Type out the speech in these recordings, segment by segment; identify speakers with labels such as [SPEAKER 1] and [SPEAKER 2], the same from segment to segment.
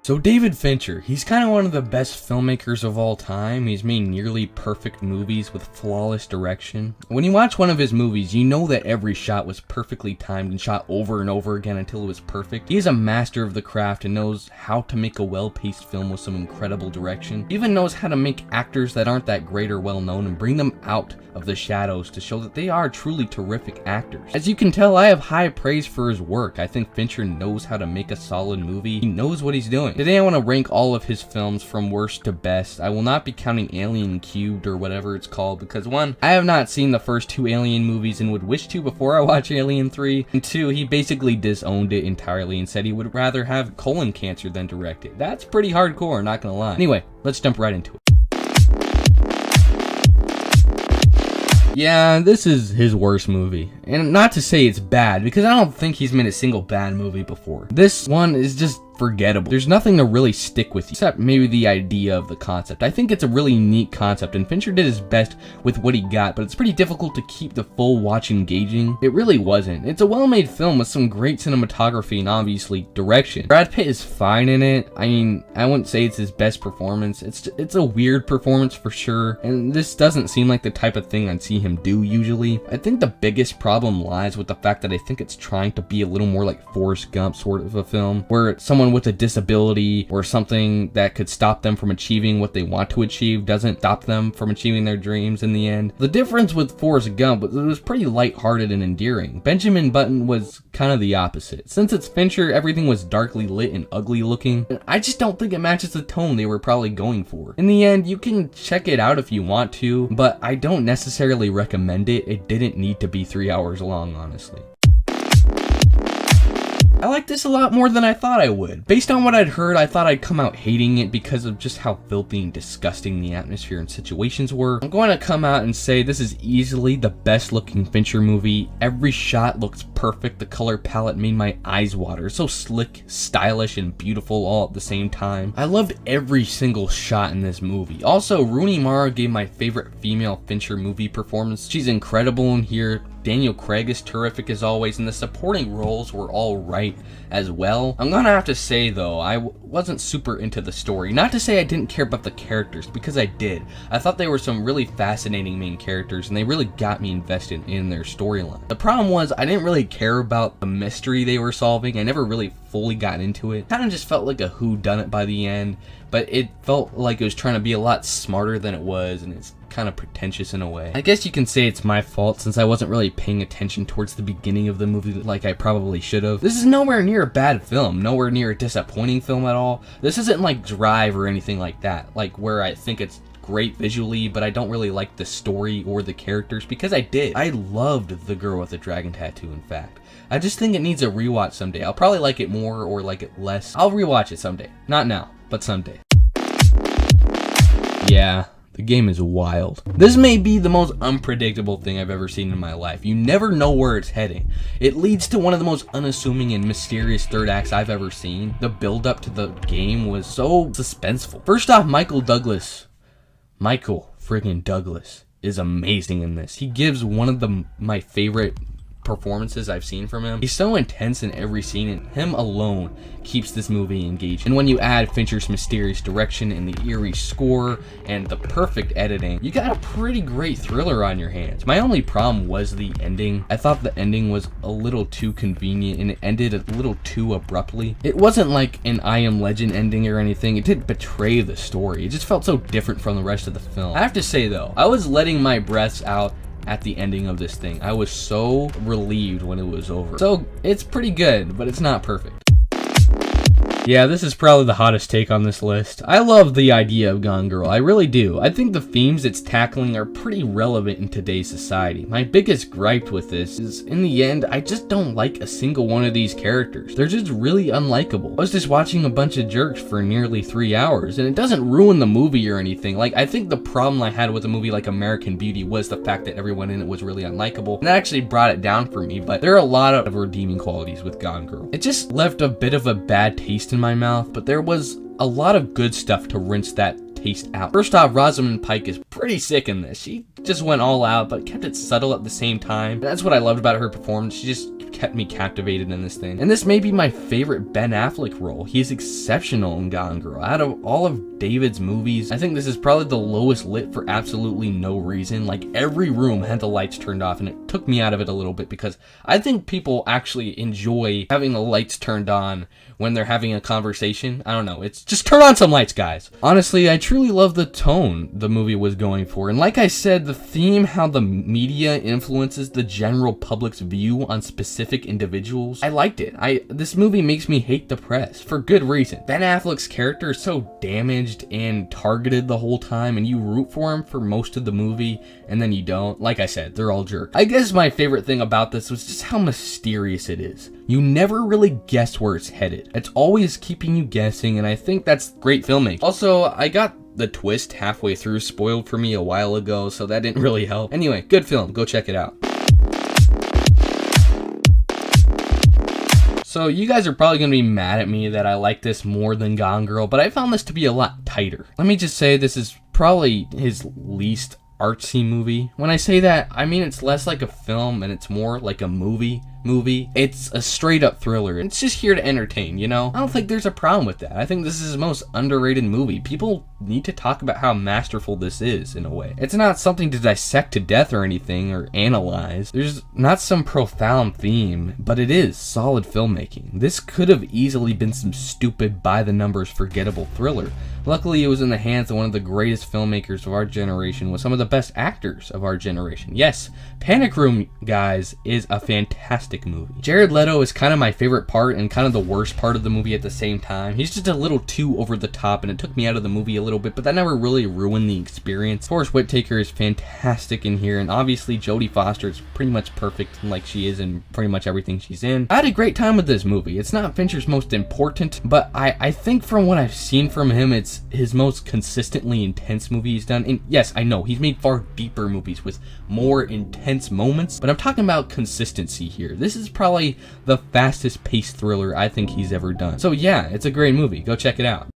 [SPEAKER 1] So David Fincher, he's kind of one of the best filmmakers of all time. He's made nearly perfect movies with flawless direction. When you watch one of his movies, you know that every shot was perfectly timed and shot over and over again until it was perfect. He is a master of the craft and knows how to make a well-paced film with some incredible direction. He even knows how to make actors that aren't that great or well-known and bring them out of the shadows to show that they are truly terrific actors. As you can tell, I have high praise for his work. I think Fincher knows how to make a solid movie. He knows what he's doing. Today I want to rank all of his films from worst to best. I will not be counting Alien Cubed or whatever it's called because 1, I have not seen the first 2 Alien movies and would wish to before I watch Alien 3, and 2, he basically disowned it entirely and said he would rather have colon cancer than direct it. That's pretty hardcore, not gonna lie. Anyway, let's jump right into it. Yeah, this is his worst movie. And not to say it's bad, because I don't think he's made a single bad movie before. This one is just forgettable. There's nothing to really stick with you, except maybe the idea of the concept. I think it's a really neat concept, and Fincher did his best with what he got, but it's pretty difficult to keep the full watch engaging. It really wasn't. It's a well-made film with some great cinematography and obviously direction. Brad Pitt is fine in it. I mean, I wouldn't say it's his best performance. It's a weird performance for sure, and this doesn't seem like the type of thing I'd see him do usually. I think the biggest problem lies with the fact that I think it's trying to be a little more like Forrest Gump sort of a film, where someone with a disability or something that could stop them from achieving what they want to achieve doesn't stop them from achieving their dreams in the end. The difference with Forrest Gump was it was pretty lighthearted and endearing. Benjamin Button was kind of the opposite. Since it's Fincher, everything was darkly lit and ugly looking, and I just don't think it matches the tone they were probably going for. In the end, you can check it out if you want to, but I don't necessarily recommend it. It didn't need to be 3 hours long, honestly. I like this a lot more than I thought I would. Based on what I'd heard, I thought I'd come out hating it because of just how filthy and disgusting the atmosphere and situations were. I'm going to come out and say this is easily the best looking Fincher movie. Every shot looks perfect. The color palette made my eyes water. So slick, stylish, and beautiful all at the same time. I loved every single shot in this movie. Also, Rooney Mara gave my favorite female Fincher movie performance. She's incredible in here. Daniel Craig is terrific as always, and the supporting roles were all right as well. I'm gonna have to say though, I wasn't super into the story. Not to say I didn't care about the characters, because I did. I thought they were some really fascinating main characters, and they really got me invested in their storyline. The problem was, I didn't really care about the mystery they were solving. I never really fully got into it. Kind of just felt like a whodunit by the end, but it felt like it was trying to be a lot smarter than it was, and it's kind of pretentious in a way. I guess you can say it's my fault since I wasn't really paying attention towards the beginning of the movie like I probably should have. This is nowhere near a bad film, nowhere near a disappointing film at all. This isn't like Drive or anything like that, like where I think it's great visually, but I don't really like the story or the characters, because I did. I loved the girl with the dragon tattoo, in fact. I just think it needs a rewatch someday. I'll probably like it more or like it less. I'll rewatch it someday. Not now, but someday. Yeah. The game is wild. This may be the most unpredictable thing I've ever seen in my life. You never know where it's heading. It leads to one of the most unassuming and mysterious third acts I've ever seen. The build up to the game was so suspenseful. First off, Michael friggin' Douglas is amazing in this. He gives one of my favorite performances I've seen from him. He's so intense in every scene, and him alone keeps this movie engaged. And when you add Fincher's mysterious direction and the eerie score and the perfect editing, you got a pretty great thriller on your hands. My only problem was the ending. I thought the ending was a little too convenient, and it ended a little too abruptly. It wasn't like an I Am Legend ending or anything. It didn't betray the story. It just felt so different from the rest of the film. I have to say though, I was letting my breaths out at the ending of this thing. I was so relieved when it was over. So it's pretty good, but it's not perfect. Yeah, this is probably the hottest take on this list. I love the idea of Gone Girl, I really do. I think the themes it's tackling are pretty relevant in today's society. My biggest gripe with this is, in the end, I just don't like a single one of these characters. They're just really unlikable. I was just watching a bunch of jerks for nearly 3 hours, and it doesn't ruin the movie or anything. Like, I think the problem I had with a movie like American Beauty was the fact that everyone in it was really unlikable, and that actually brought it down for me, but there are a lot of redeeming qualities with Gone Girl. It just left a bit of a bad taste in my mouth, but there was a lot of good stuff to rinse that taste out. First off, Rosamund Pike is pretty sick in this. She just went all out, but kept it subtle at the same time. And that's what I loved about her performance. She just kept kept me captivated in this thing. And this may be my favorite Ben Affleck role. He is exceptional in Gone Girl. Out of all of David's movies, I think this is probably the lowest lit for absolutely no reason. Like, every room had the lights turned off, and it took me out of it a little bit because I think people actually enjoy having the lights turned on when they're having a conversation. I don't know. It's just turn on some lights, guys. Honestly, I truly love the tone the movie was going for. And like I said, the theme, how the media influences the general public's view on specific individuals, I liked it. This movie makes me hate the press for good reason. Ben Affleck's character is so damaged and targeted the whole time, and you root for him for most of the movie, and then you don't. Like I said, they're all jerks. I guess my favorite thing about this was just how mysterious it is. You never really guess where it's headed. It's always keeping you guessing, and I think that's great filmmaking. Also, I got the twist halfway through spoiled for me a while ago, so that didn't really help. Anyway, good film. Go check it out. So you guys are probably going to be mad at me that I like this more than Gone Girl, but I found this to be a lot tighter. Let me just say this is probably his least artsy movie. When I say that, I mean it's less like a film and it's more like a movie. It's a straight up thriller. It's just here to entertain, you know? I don't think there's a problem with that. I think this is his most underrated movie. People need to talk about how masterful this is, in a way. It's not something to dissect to death or anything, or analyze. There's not some profound theme, but it is solid filmmaking. This could have easily been some stupid, by-the-numbers, forgettable thriller. Luckily, it was in the hands of one of the greatest filmmakers of our generation, with some of the best actors of our generation. Yes, Panic Room, guys, is a fantastic movie. Jared Leto is kind of my favorite part and kind of the worst part of the movie at the same time. He's just a little too over the top, and it took me out of the movie a little bit, but that never really ruined the experience. Forrest Whitaker is fantastic in here, and obviously Jodie Foster is pretty much perfect, like she is in pretty much everything she's in. I had a great time with this movie. It's not Fincher's most important, but I think from what I've seen from him, it's his most consistently intense movie he's done. And yes, I know he's made far deeper movies with more intense moments, but I'm talking about consistency here. This is probably the fastest paced thriller I think he's ever done. So yeah, it's a great movie. Go check it out.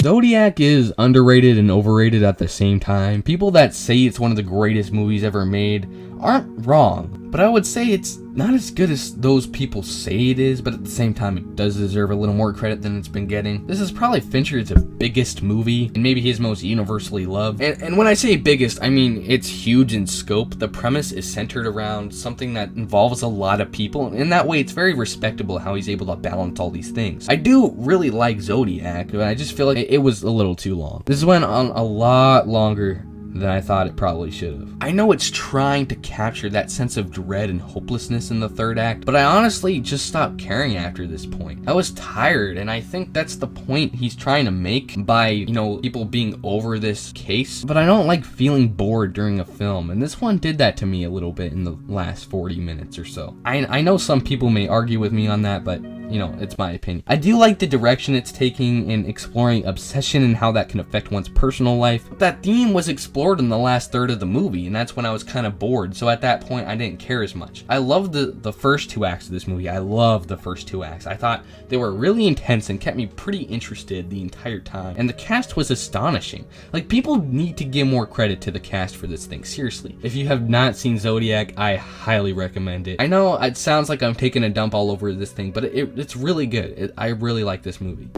[SPEAKER 1] Zodiac is underrated and overrated at the same time. People that say it's one of the greatest movies ever made aren't wrong, but I would say it's not as good as those people say it is, but at the same time it does deserve a little more credit than it's been getting. This is probably Fincher's biggest movie, and maybe his most universally loved. And when I say biggest, I mean it's huge in scope. The premise is centered around something that involves a lot of people, and in that way it's very respectable how he's able to balance all these things. I do really like Zodiac, but I just feel like it was a little too long. This went on a lot longer than I thought it probably should have. I know it's trying to capture that sense of dread and hopelessness in the third act, but I honestly just stopped caring after this point. I was tired, and I think that's the point he's trying to make by, you know, people being over this case. But I don't like feeling bored during a film, and this one did that to me a little bit in the last 40 minutes or so. I know some people may argue with me on that, but you know, it's my opinion. I do like the direction it's taking in exploring obsession and how that can affect one's personal life. But that theme was explored in the last third of the movie, and that's when I was kind of bored. So at that point, I didn't care as much. I loved the first two acts of this movie. I loved the first two acts. I thought they were really intense and kept me pretty interested the entire time. And the cast was astonishing. Like, people need to give more credit to the cast for this thing. Seriously. If you have not seen Zodiac, I highly recommend it. I know it sounds like I'm taking a dump all over this thing, but it's really good. I really like this movie.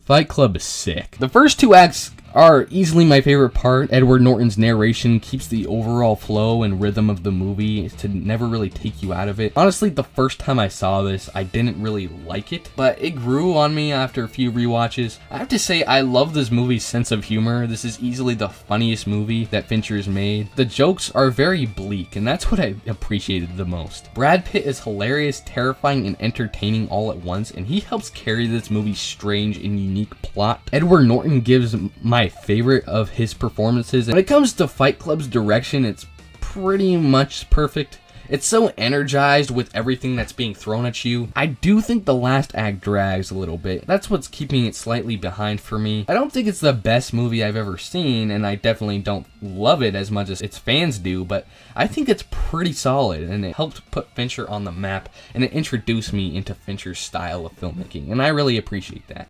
[SPEAKER 1] Fight Club is sick. The first two acts are easily my favorite part. Edward Norton's narration keeps the overall flow and rhythm of the movie to never really take you out of it. Honestly, the first time I saw this, I didn't really like it, but it grew on me after a few rewatches. I have to say, I love this movie's sense of humor. This is easily the funniest movie that Fincher's made. The jokes are very bleak, and that's what I appreciated the most. Brad Pitt is hilarious, terrifying, and entertaining all at once, and he helps carry this movie's strange and unique plot. Edward Norton gives my favorite of his performances. When it comes to Fight Club's direction, it's pretty much perfect. It's so energized with everything that's being thrown at you. I do think the last act drags a little bit. That's what's keeping it slightly behind for me. I don't think it's the best movie I've ever seen, and I definitely don't love it as much as its fans do, but I think it's pretty solid, and it helped put Fincher on the map, and it introduced me into Fincher's style of filmmaking, and I really appreciate that.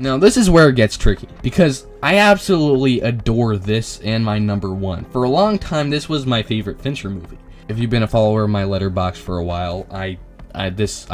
[SPEAKER 1] Now this is where it gets tricky, because I absolutely adore this and my number one. For a long time, this was my favorite Fincher movie. If you've been a follower of my Letterboxd for a while, I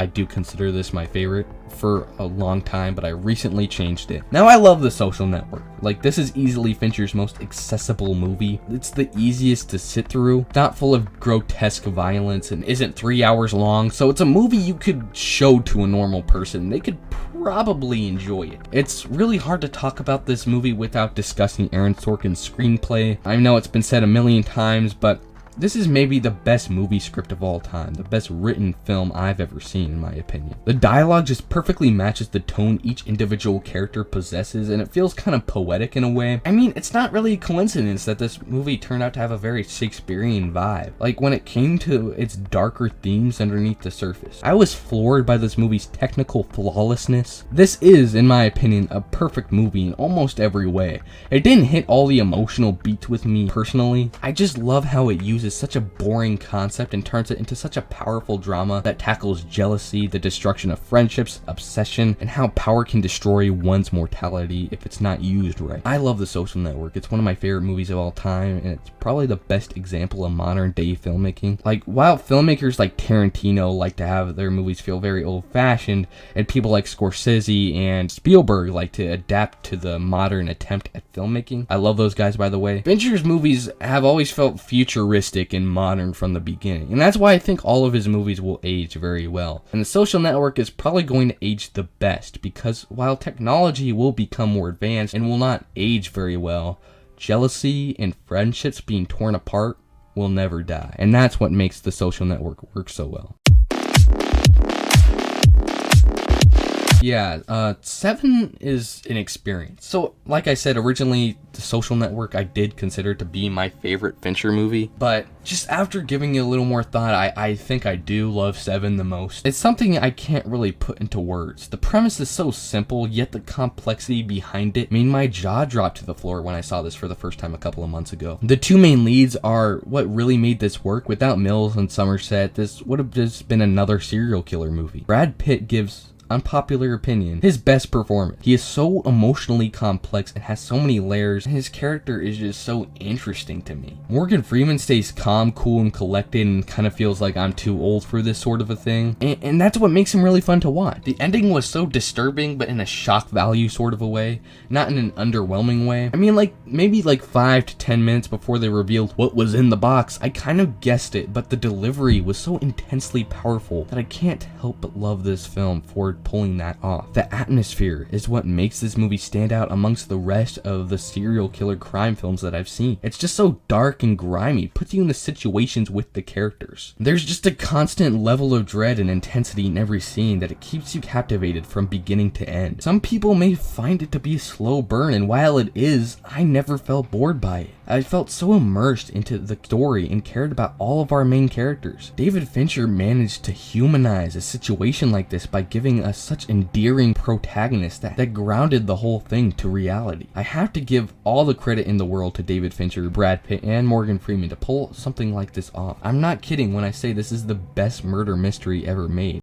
[SPEAKER 1] do consider this my favorite for a long time, but I recently changed it. Now I love The Social Network. Like, this is easily Fincher's most accessible movie. It's the easiest to sit through, not full of grotesque violence, and isn't 3 hours long, so it's a movie you could show to a normal person. They could probably enjoy it. It's really hard to talk about this movie without discussing Aaron Sorkin's screenplay. I know it's been said a million times, but this is maybe the best movie script of all time, the best written film I've ever seen, in my opinion. The dialogue just perfectly matches the tone each individual character possesses, and it feels kind of poetic in a way. I mean, it's not really a coincidence that this movie turned out to have a very Shakespearean vibe, like when it came to its darker themes underneath the surface. I was floored by this movie's technical flawlessness. This is, in my opinion, a perfect movie in almost every way. It didn't hit all the emotional beats with me personally. I just love how it uses such a boring concept and turns it into such a powerful drama that tackles jealousy, the destruction of friendships, obsession, and how power can destroy one's mortality if it's not used right. I love The Social Network. It's one of my favorite movies of all time, and it's probably the best example of modern day filmmaking. Like, while filmmakers like Tarantino like to have their movies feel very old-fashioned, and people like Scorsese and Spielberg like to adapt to the modern attempt at filmmaking. I love those guys, by the way. Fincher's movies have always felt futuristic and modern from the beginning, and that's why I think all of his movies will age very well. And The Social Network is probably going to age the best, because while technology will become more advanced and will not age very well, jealousy and friendships being torn apart will never die. And that's what makes The Social Network work so well. Yeah, 7 is an experience. So, like I said, originally, The Social Network I did consider to be my favorite Fincher movie, but just after giving it a little more thought, I think I do love 7 the most. It's something I can't really put into words. The premise is so simple, yet the complexity behind it made my jaw drop to the floor when I saw this for the first time a couple of months ago. The two main leads are what really made this work. Without Mills and Somerset, this would have just been another serial killer movie. Brad Pitt gives, unpopular opinion, his best performance. He is so emotionally complex and has so many layers, and his character is just so interesting to me. Morgan Freeman stays calm, cool, and collected, and kind of feels like I'm too old for this sort of a thing, and that's what makes him really fun to watch. The ending was so disturbing, but in a shock value sort of a way, not in an underwhelming way. I mean, like, maybe like 5 to 10 minutes before they revealed what was in the box, I kind of guessed it, but the delivery was so intensely powerful that I can't help but love this film for pulling that off. The atmosphere is what makes this movie stand out amongst the rest of the serial killer crime films that I've seen. It's just so dark and grimy, puts you in the situations with the characters. There's just a constant level of dread and intensity in every scene that it keeps you captivated from beginning to end. Some people may find it to be a slow burn, and while it is, I never felt bored by it. I felt so immersed into the story and cared about all of our main characters. David Fincher managed to humanize a situation like this by giving us such endearing protagonists that grounded the whole thing to reality. I have to give all the credit in the world to David Fincher, Brad Pitt, and Morgan Freeman to pull something like this off. I'm not kidding when I say this is the best murder mystery ever made.